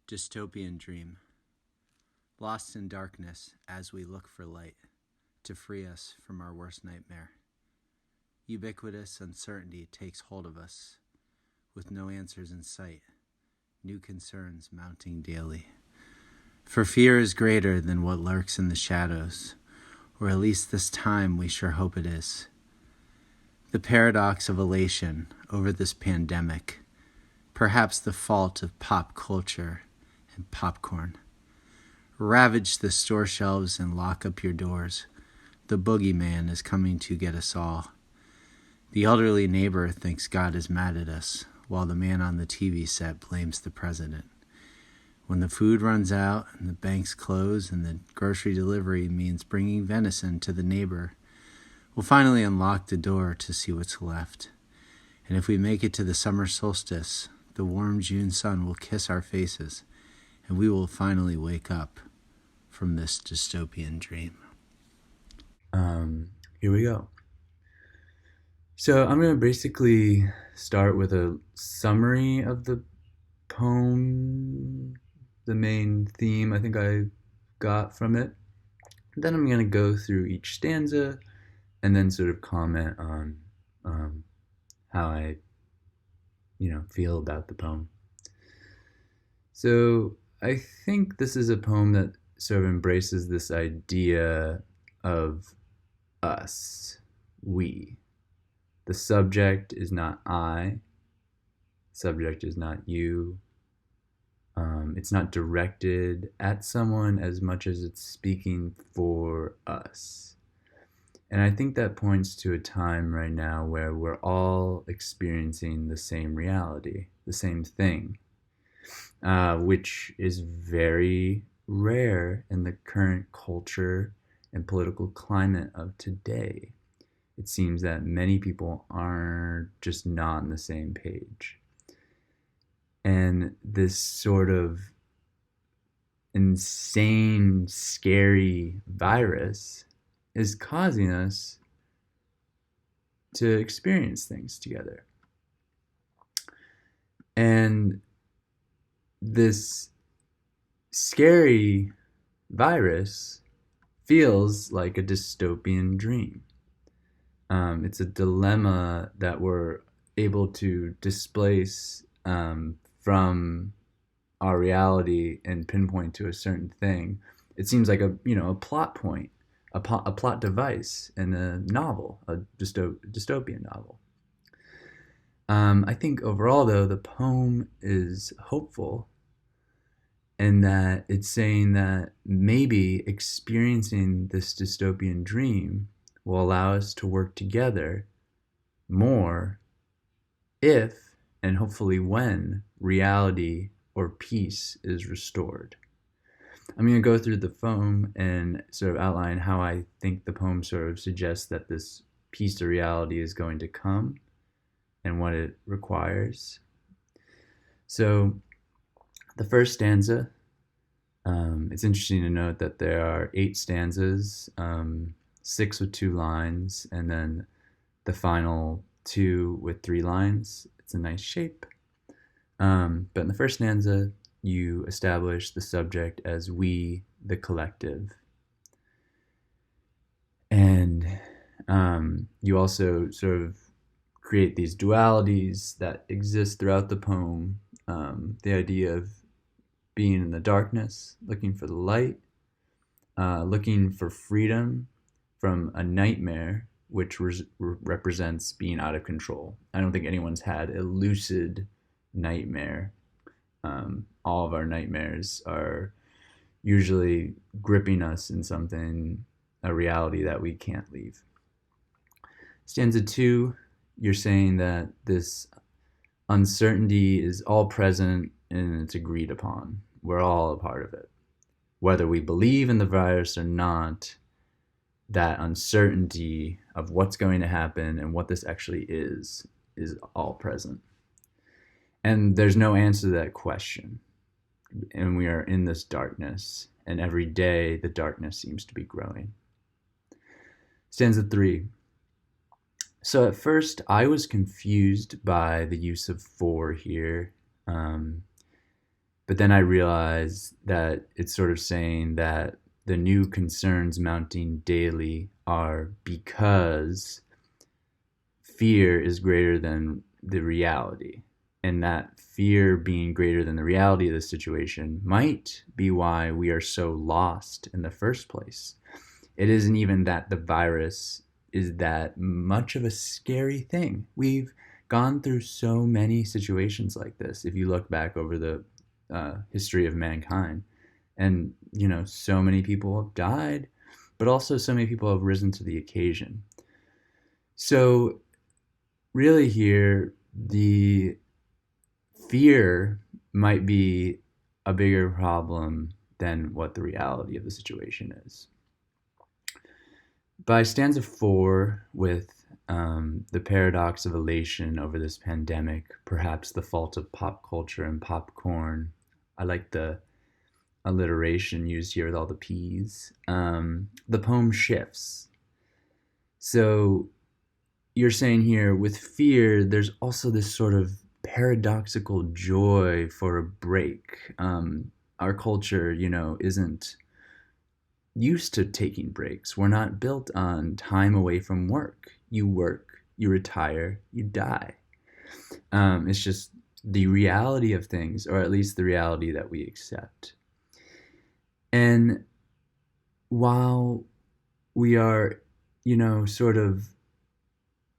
Dystopian Dream. Lost in darkness as we look for light to free us from our worst nightmare. Ubiquitous uncertainty takes hold of us, with no answers in sight, new concerns mounting daily. For fear is greater than what lurks in the shadows, or at least this time we sure hope it is. The paradox of elation over this pandemic, perhaps the fault of pop culture and popcorn. Ravage the store shelves and lock up your doors. The boogeyman is coming to get us all. The elderly neighbor thinks God is mad at us, while the man on the TV set blames the president. When the food runs out and the banks close and the grocery delivery means bringing venison to the neighbor, we'll finally unlock the door to see what's left. And if we make it to the summer solstice, the warm June sun will kiss our faces, and we will finally wake up from this dystopian dream. Here we go. So I'm going to basically start with a summary of the poem, the main theme I think I got from it. Then I'm going to go through each stanza and then sort of comment on how I, feel about the poem. So I think this is a poem that sort of embraces this idea of us, we. The subject is not I. Subject is not you. It's not directed at someone as much as it's speaking for us. And I think that points to a time right now where we're all experiencing the same reality, the same thing, which is very rare in the current culture and political climate of today. It seems that many people are just not on the same page. And this sort of insane, scary virus is causing us to experience things together. And this scary virus feels like a dystopian dream. It's a dilemma that we're able to displace from our reality and pinpoint to a certain thing. It seems like a plot point, a plot device in a novel, a dystopian novel. I think overall, though, the poem is hopeful in that it's saying that maybe experiencing this dystopian dream will allow us to work together more if, and hopefully when, reality or peace is restored. I'm going to go through the poem and sort of outline how I think the poem sort of suggests that this peace to reality is going to come and what it requires. So the first stanza, it's interesting to note that there are 8 stanzas, 6 with 2 lines, and then the final 2 with 3 lines. It's a nice shape. But in the first stanza, you establish the subject as we, the collective. And you also sort of create these dualities that exist throughout the poem. The idea of being in the darkness, looking for the light, looking for freedom from a nightmare, which represents being out of control. I don't think anyone's had a lucid nightmare. All of our nightmares are usually gripping us in something, a reality that we can't leave. Stanza 2, you're saying that this uncertainty is all present and it's agreed upon. We're all a part of it. Whether we believe in the virus or not, that uncertainty of what's going to happen and what this actually is all present. And there's no answer to that question. And we are in this darkness, and every day the darkness seems to be growing. Stanza 3. So at first I was confused by the use of for here. But then I realized that it's sort of saying that the new concerns mounting daily are because fear is greater than the reality. And that fear being greater than the reality of the situation might be why we are so lost in the first place. It isn't even that the virus is that much of a scary thing. We've gone through so many situations like this. If you look back over the history of mankind, and so many people have died, but also so many people have risen to the occasion. So really here, the fear might be a bigger problem than what the reality of the situation is. By stanza 4, with the paradox of elation over this pandemic, perhaps the fault of pop culture and popcorn. I like the alliteration used here with all the P's. The poem shifts. So you're saying here, with fear, there's also this sort of paradoxical joy for a break. Our culture, isn't used to taking breaks. We're not built on time away from work. You work, you retire, you die. It's just the reality of things, or at least the reality that we accept. And while we are, sort of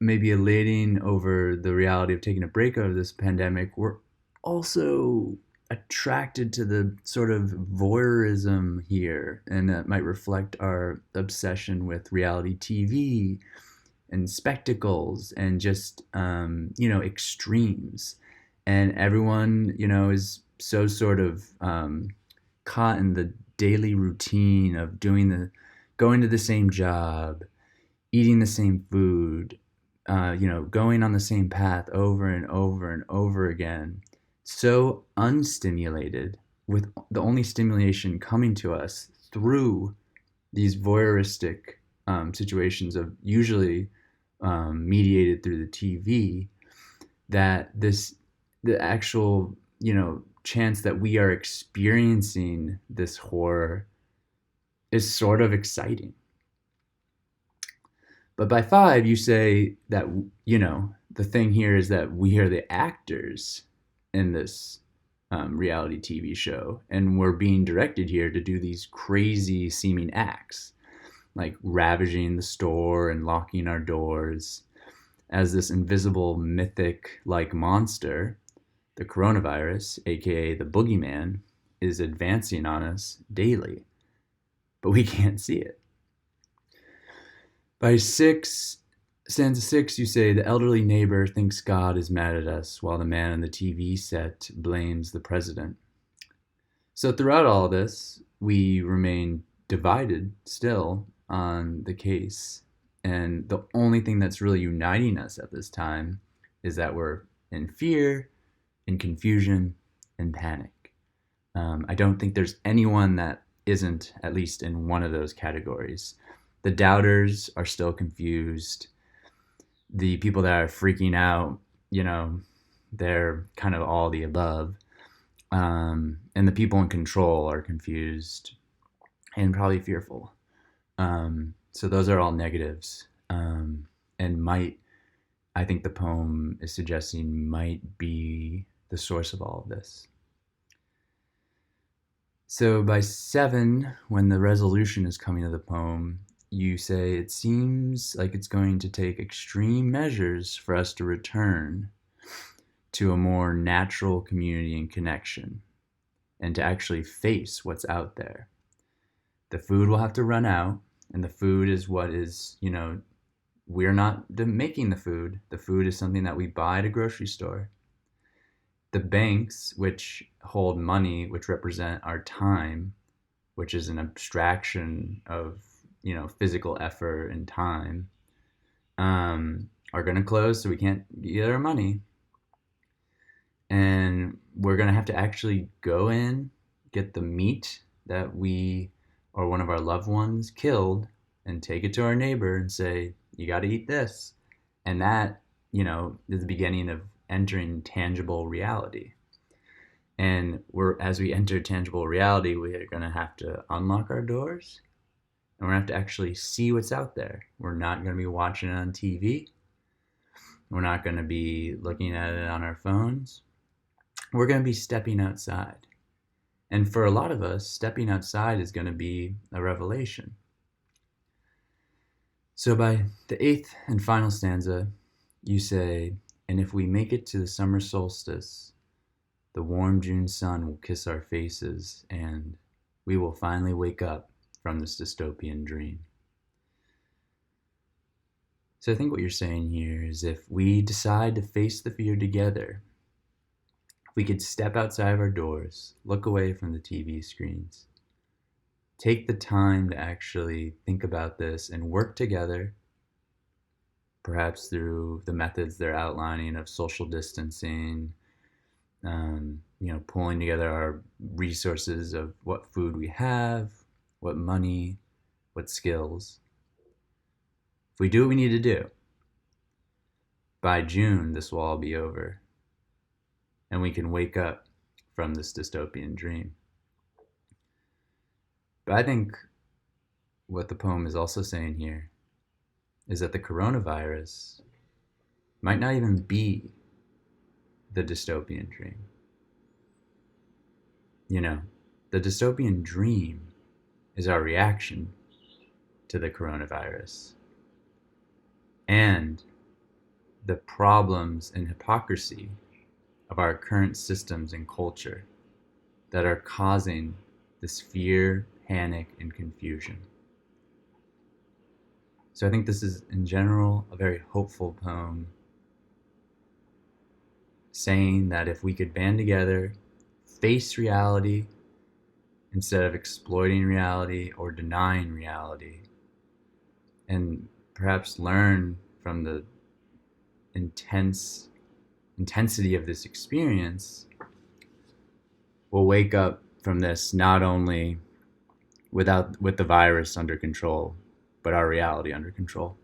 maybe elating over the reality of taking a break out of this pandemic, we're also attracted to the sort of voyeurism here, and that might reflect our obsession with reality TV and spectacles and just extremes. And everyone is so sort of caught in the daily routine of going to the same job, eating the same food, going on the same path over and over and over again, so unstimulated, with the only stimulation coming to us through these voyeuristic situations of usually mediated through the TV, that the actual, chance that we are experiencing this horror is sort of exciting. But by 5, you say that, the thing here is that we are the actors in this reality TV show, and we're being directed here to do these crazy seeming acts, like ravaging the store and locking our doors, as this invisible mythic-like monster, the coronavirus, aka the boogeyman, is advancing on us daily, but we can't see it. By stanza 6, you say, the elderly neighbor thinks God is mad at us, while the man on the TV set blames the president. So throughout all this, we remain divided still on the case. And the only thing that's really uniting us at this time is that we're in fear, in confusion, in panic. I don't think there's anyone that isn't at least in one of those categories. The doubters are still confused. The people that are freaking out, they're kind of all the above. And the people in control are confused and probably fearful. So those are all negatives. And I think the poem is suggesting, might be the source of all of this. So by 7, when the resolution is coming to the poem, you say, it seems like it's going to take extreme measures for us to return to a more natural community and connection, and to actually face what's out there. The food will have to run out, and the food is what is, we're not making the food. The food is something that we buy at a grocery store. The banks, which hold money, which represent our time, which is an abstraction of, physical effort and time, are going to close, so we can't get our money. And we're going to have to actually go in, get the meat that we or one of our loved ones killed, and take it to our neighbor and say, you got to eat this. And that, is the beginning of entering tangible reality. And as we enter tangible reality, we're going to have to unlock our doors, and we're going to have to actually see what's out there. We're not going to be watching it on TV. We're not going to be looking at it on our phones. We're going to be stepping outside. And for a lot of us, stepping outside is going to be a revelation. So by the 8th and final stanza, you say, "And if we make it to the summer solstice, the warm June sun will kiss our faces, and we will finally wake up from this dystopian dream." So I think what you're saying here is, if we decide to face the fear together, we could step outside of our doors, look away from the TV screens, take the time to actually think about this and work together, perhaps through the methods they're outlining of social distancing, pulling together our resources of what food we have, what money, what skills. If we do what we need to do, by June, this will all be over, and we can wake up from this dystopian dream. But I think what the poem is also saying here is that the coronavirus might not even be the dystopian dream. The dystopian dream is our reaction to the coronavirus and the problems and hypocrisy of our current systems and culture that are causing this fear, panic, and confusion. So I think this is, in general, a very hopeful poem, saying that if we could band together, face reality instead of exploiting reality or denying reality, and perhaps learn from the intensity of this experience, we'll wake up from this not only with the virus under control, but our reality under control.